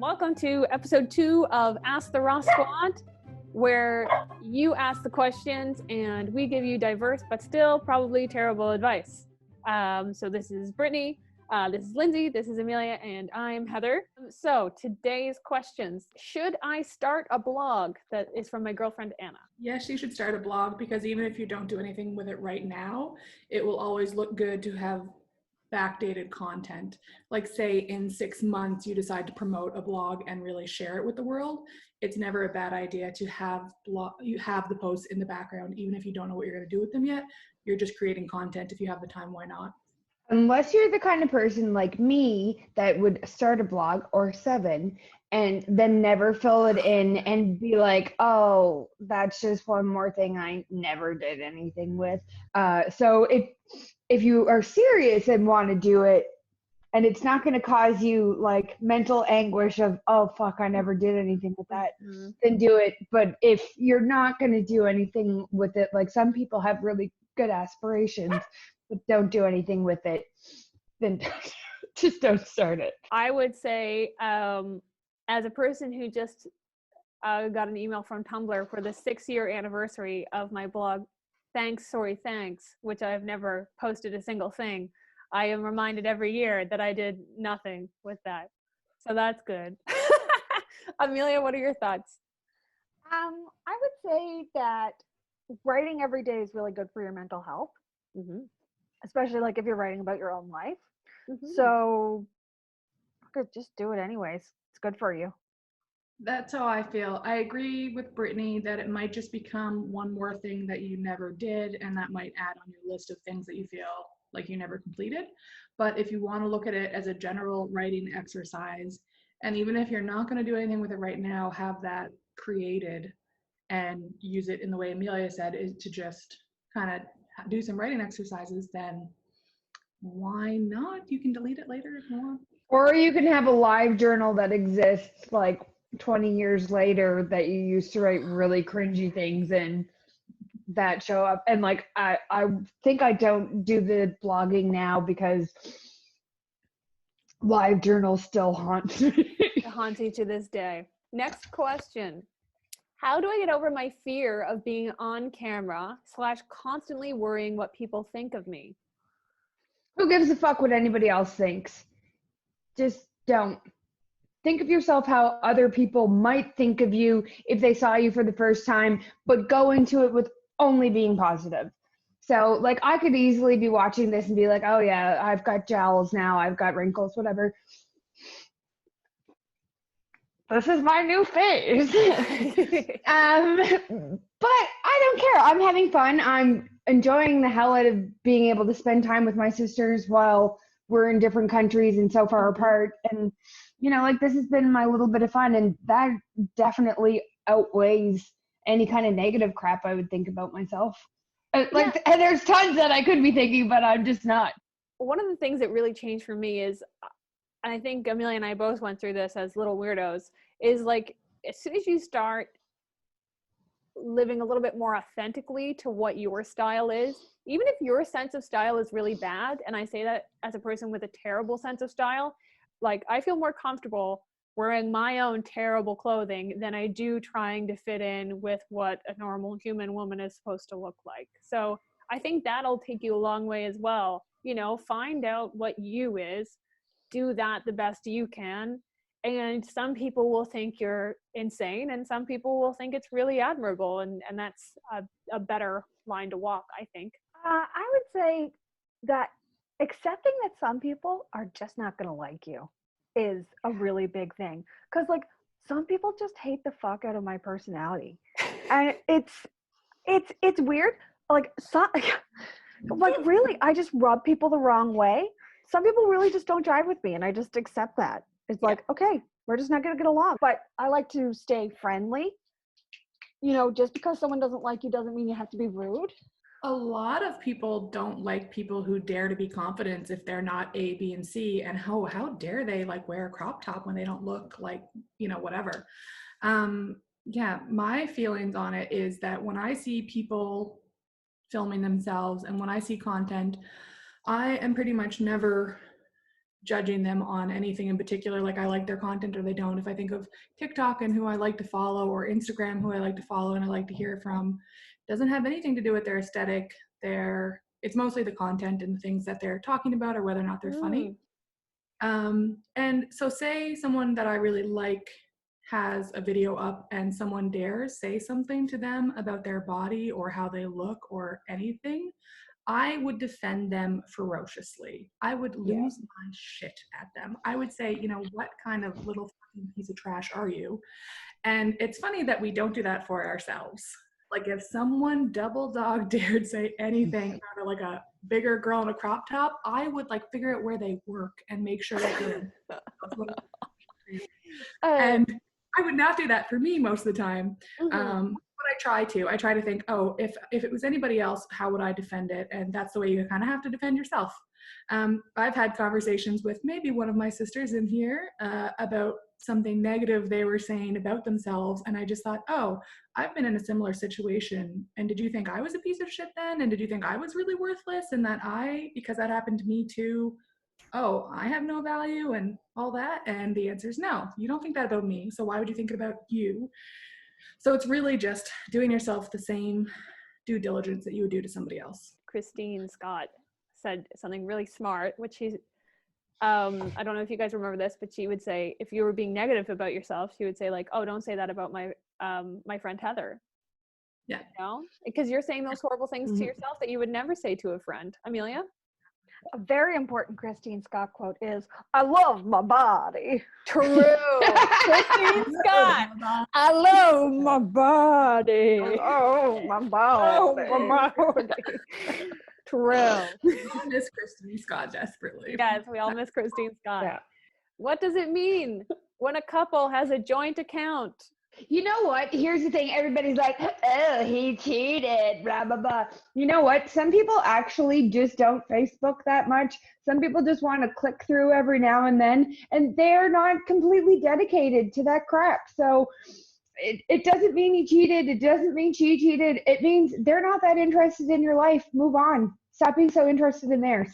Welcome to episode 2 of Ask the Raw Squad, where you ask the questions and we give you diverse but still probably terrible advice. So this is Brittany, this is Lindsay, this is Amelia, and I'm Heather. So today's questions. Should I start a blog? That is from my girlfriend, Anna. Yes, you should start a blog because even if you don't do anything with it right now, it will always look good to have backdated content. Like say in 6 months, you decide to promote a blog and really share it with the world. It's never a bad idea to have the posts in the background, even if you don't know what you're going to do with them yet. You're just creating content. If you have the time, why not? Unless you're the kind of person like me that would start a blog or 7 and then never fill it in and be like, oh, that's just one more thing I never did anything with. So if you are serious and want to do it and it's not going to cause you like mental anguish of, oh, fuck, I never did anything with that, then do it. But if you're not going to do anything with it, like some people have really good aspirations, but don't do anything with it, then just don't start it. I would say, as a person who just got an email from Tumblr for the 6-year anniversary of my blog, thanks, which I've never posted a single thing, I am reminded every year that I did nothing with that. So that's good. Amelia, what are your thoughts? I would say that writing every day is really good for your mental health. Mm-hmm. Especially like if you're writing about your own life. Mm-hmm. So just do it anyways. It's good for you. That's how I feel. I agree with Brittany that it might just become one more thing that you never did, and that might add on your list of things that you feel like you never completed. But if you want to look at it as a general writing exercise, and even if you're not going to do anything with it right now, have that created and use it in the way Amelia said, is to just kind of do some writing exercises, then why not? You can delete it later if you want. Or you can have a live journal that exists like 20 years later that you used to write really cringy things in that show up. And like, I think I don't do the blogging now because live journals still haunt me. It haunts you to this day. Next question. How do I get over my fear of being on camera / constantly worrying what people think of me? Who gives a fuck what anybody else thinks? Just don't. Think of yourself how other people might think of you if they saw you for the first time, but go into it with only being positive. So like I could easily be watching this and be like, oh yeah, I've got jowls now, I've got wrinkles, whatever. This is my new phase. But I don't care. I'm having fun. I'm enjoying the hell out of being able to spend time with my sisters while we're in different countries and so far apart. And, you know, like this has been my little bit of fun, and that definitely outweighs any kind of negative crap I would think about myself. And there's tons that I could be thinking, but I'm just not. One of the things that really changed for me is, and I think Amelia and I both went through this as little weirdos, is like as soon as you start living a little bit more authentically to what your style is, even if your sense of style is really bad, and I say that as a person with a terrible sense of style, like I feel more comfortable wearing my own terrible clothing than I do trying to fit in with what a normal human woman is supposed to look like. So I think that'll take you a long way as well. You know, find out what you is, do that the best you can. And some people will think you're insane, and some people will think it's really admirable. And that's a better line to walk, I think. I would say that accepting that some people are just not going to like you is a really big thing. Because like some people just hate the fuck out of my personality. And it's weird. Like really, I just rub people the wrong way. Some people really just don't jive with me, and I just accept that. It's like, okay, we're just not going to get along. But I like to stay friendly. You know, just because someone doesn't like you doesn't mean you have to be rude. A lot of people don't like people who dare to be confident if they're not A, B, and C. And how dare they like wear a crop top when they don't look like, you know, whatever. My feelings on it is that when I see people filming themselves and when I see content, I am pretty much never judging them on anything in particular, like I like their content or they don't. If I think of TikTok and who I like to follow, or Instagram who I like to follow and I like to hear from, doesn't have anything to do with their aesthetic. It's mostly the content and the things that they're talking about or whether or not they're funny. And so say someone that I really like has a video up and someone dares say something to them about their body or how they look or anything, I would defend them ferociously. I would lose my shit at them. I would say, you know, what kind of little fucking piece of trash are you? And it's funny that we don't do that for ourselves. Like if someone double dog dared say anything about like a bigger girl in a crop top, I would like figure out where they work and make sure that they're and I would not do that for me most of the time. But I try to think, oh, if it was anybody else, how would I defend it? And that's the way you kind of have to defend yourself. I've had conversations with maybe one of my sisters in here about something negative they were saying about themselves. And I just thought, oh, I've been in a similar situation. And did you think I was a piece of shit then? And did you think I was really worthless? And that because that happened to me too, oh, I have no value and all that? And the answer is no, you don't think that about me. So why would you think it about you? So it's really just doing yourself the same due diligence that you would do to somebody else. Christine Scott said something really smart, which she's, I don't know if you guys remember this, but she would say, if you were being negative about yourself, she would say like, oh, don't say that about my friend Heather. Yeah. You know? Because you're saying those horrible things to yourself that you would never say to a friend. Amelia? A very important Christine Scott quote is, I love my body. True. Christine Scott. I love my body. Oh, my body. Oh, my body. True. We all miss Christine Scott desperately. Yes, we all miss Christine Scott. Yeah. What does it mean when a couple has a joint account? You know what? Here's the thing. Everybody's like, oh, he cheated, blah, blah, blah. You know what? Some people actually just don't Facebook that much. Some people just want to click through every now and then, and they're not completely dedicated to that crap. So it doesn't mean he cheated. It doesn't mean she cheated. It means they're not that interested in your life. Move on. Stop being so interested in theirs.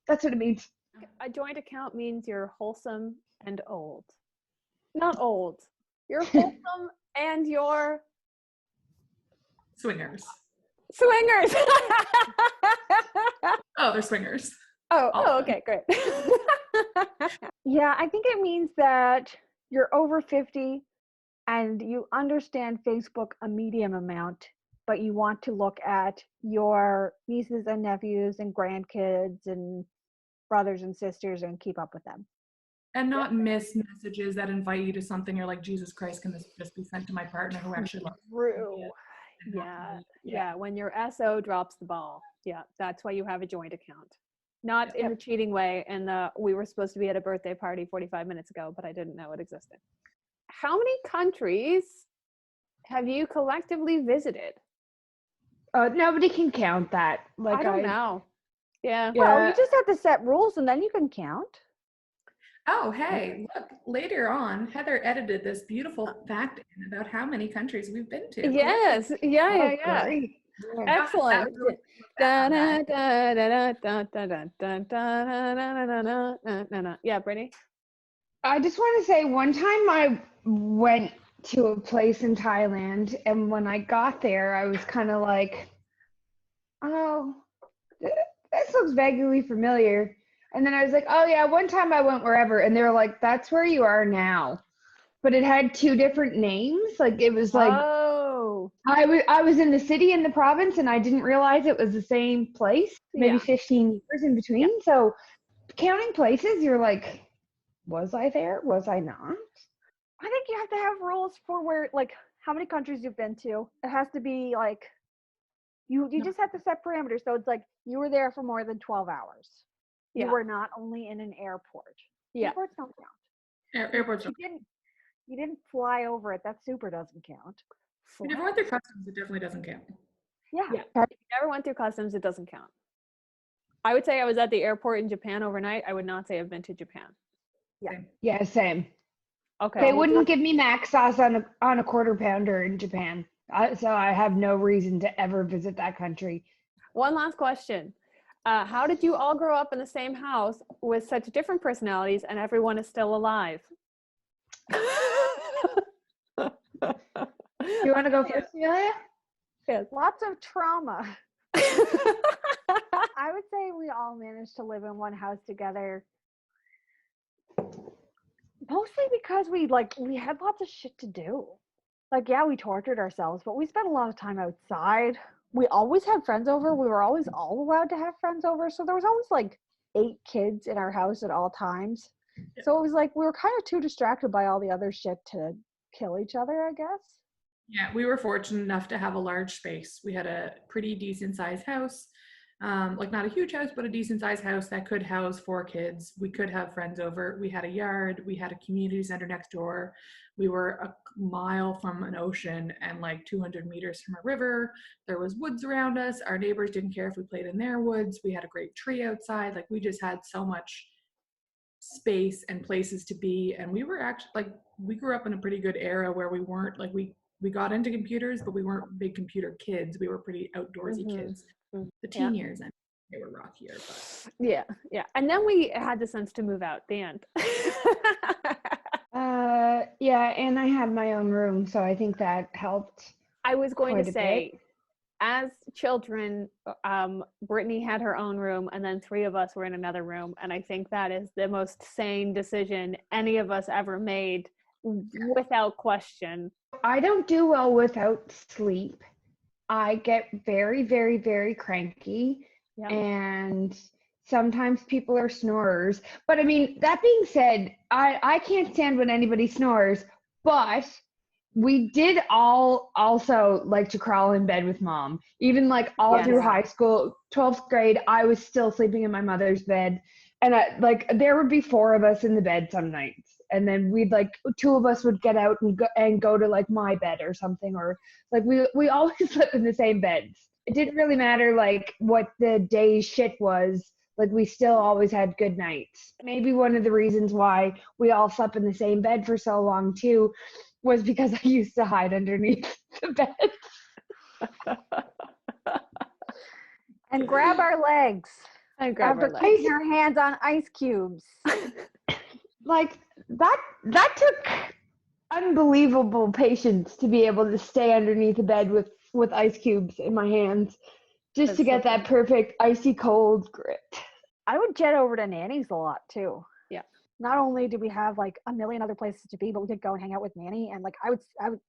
That's what it means. A joint account means you're wholesome and old. Not old. You're wholesome and you're Swingers. swingers. Oh, they're swingers. Oh, okay, great. Yeah, I think it means that you're over 50 and you understand Facebook a medium amount, but you want to look at your nieces and nephews and grandkids and brothers and sisters and keep up with them. And not miss messages that invite you to something you're like, Jesus Christ, can this just be sent to my partner who actually loves me? True. Yeah. When your SO drops the ball. Yeah, that's why you have a joint account. Not in the cheating way. And we were supposed to be at a birthday party 45 minutes ago, but I didn't know it existed. How many countries have you collectively visited? Nobody can count that. Like I don't know. Yeah. Well, you just have to set rules and then you can count. Oh, hey, look, later on, Heather edited this beautiful fact in about how many countries we've been to. Yes. Yeah. Excellent. Yeah, Brittany? I just want to say one time I went to a place in Thailand, and when I got there, I was kind of like, oh, this looks vaguely familiar. And then I was like, oh yeah, one time I went wherever, and they were like, that's where you are now. But it had two different names. Like it was like, I was in the city in the province, and I didn't realize it was the same place, maybe 15 years in between. Yeah. So counting places, you're like, was I there? Was I not? I think you have to have rules for where, like, how many countries you've been to. It has to be like, you just have to set parameters. So it's like, you were there for more than 12 hours. You were not only in an airport. Yeah. Airports don't count. Airports don't. You didn't fly over it. That super doesn't count. If you went through customs, it definitely doesn't count. Yeah. If you never went through customs, it doesn't count. I would say I was at the airport in Japan overnight. I would not say I've been to Japan. Yeah, same. Okay. They wouldn't give me mac sauce on a quarter pounder in Japan. So I have no reason to ever visit that country. One last question. How did you all grow up in the same house with such different personalities and everyone is still alive? You want to go first, Celia? Yes. Lots of trauma. I would say we all managed to live in one house together. Mostly because we had lots of shit to do. Like, yeah, we tortured ourselves, but we spent a lot of time outside. We always had friends over. We were always all allowed to have friends over. So there was always like 8 kids in our house at all times. Yeah. So it was like we were kind of too distracted by all the other shit to kill each other, I guess. Yeah, we were fortunate enough to have a large space. We had a pretty decent sized house, like not a huge house, but a decent sized house that could house 4 kids. We could have friends over. We had a yard. We had a community center next door. We were a mile from an ocean and like 200 meters from a river. There was woods around us. Our neighbors didn't care if we played in their woods. We had a great tree outside. Like we just had so much space and places to be. And we were actually like, we grew up in a pretty good era where we weren't like, we got into computers, but we weren't big computer kids. We were pretty outdoorsy kids. The teen years, I mean, they were rockier, but yeah. And then we had the sense to move out. The end. Yeah, and I had my own room, so I think that helped. I was going quite to a say, bit. as children, Brittany had her own room, and then 3 of us were in another room. And I think that is the most sane decision any of us ever made, without question. I don't do well without sleep. I get very, very, very cranky, Yeah. and sometimes people are snorers. But I mean, that being said, I can't stand when anybody snores, but we did all also like to crawl in bed with mom. Even like all Yes. through high school, 12th grade, I was still sleeping in my mother's bed. And there would be 4 of us in the bed some nights. And then we'd like 2 of us would get out and go to like my bed or something, or like we always slept in the same beds. It didn't really matter like what the day's shit was. Like we still always had good nights. Maybe one of the reasons why we all slept in the same bed for so long too was because I used to hide underneath the bed. And grab our legs. And grab After our keeping legs. our hands on ice cubes. Like that took unbelievable patience to be able to stay underneath the bed with ice cubes in my hands just That's to get so that perfect icy cold grip. I would jet over to Nanny's a lot too. Yeah. Not only did we have like a million other places to be, but we could go and hang out with Nanny. And like I would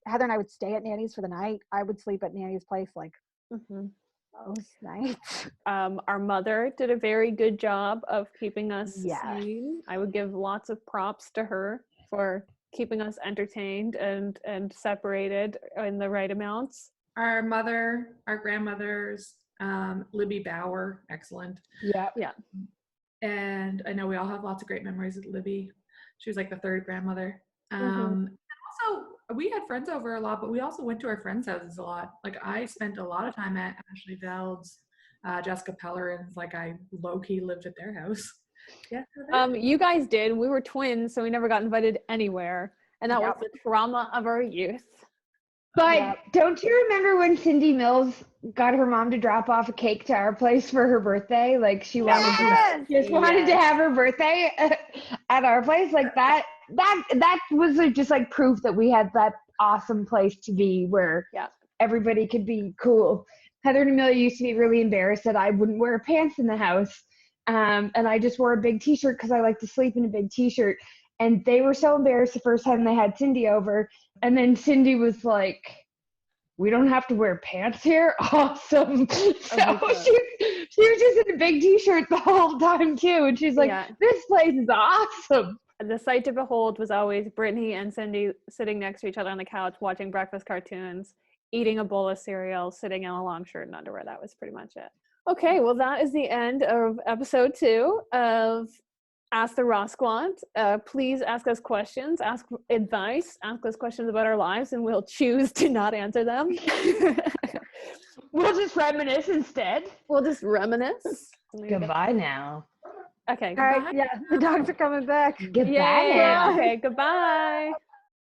Heather and I would stay at Nanny's for the night. I would sleep at Nanny's place like most nights. Our mother did a very good job of keeping us Yes. sane. I would give lots of props to her for keeping us entertained and separated in the right amounts. our mother, our grandmothers, Libby Bauer, excellent. Yeah. And I know we all have lots of great memories with Libby. She was like the 3rd grandmother. And also, we had friends over a lot, but we also went to our friends' houses a lot. Like I spent a lot of time at Ashley Veld's, Jessica Pellerin's. Like I low-key lived at their house. Yeah. You guys did. We were twins, so we never got invited anywhere. And that was the trauma of our youth. But don't you remember when Cindy Mills got her mom to drop off a cake to our place for her birthday? Like she wanted to have her birthday at our place. Like that was just like proof that we had that awesome place to be where everybody could be cool. Heather and Amelia used to be really embarrassed that I wouldn't wear pants in the house. And I just wore a big t-shirt because I like to sleep in a big t-shirt. And they were so embarrassed the first time they had Cindy over. And then Cindy was like, "We don't have to wear pants here?" Awesome. So she was just in a big t-shirt the whole time too. And she's like, "This place is awesome." The sight to behold was always Brittany and Cindy sitting next to each other on the couch, watching breakfast cartoons, eating a bowl of cereal, sitting in a long shirt and underwear. That was pretty much it. Okay, well, that is the end of episode 2 of Ask the Raw Squad. Please ask us questions, ask advice, ask us questions about our lives, and we'll choose to not answer them. We'll just reminisce instead. We'll just reminisce. Goodbye now. Okay. All right, the dogs are coming back. Goodbye now. Okay, goodbye.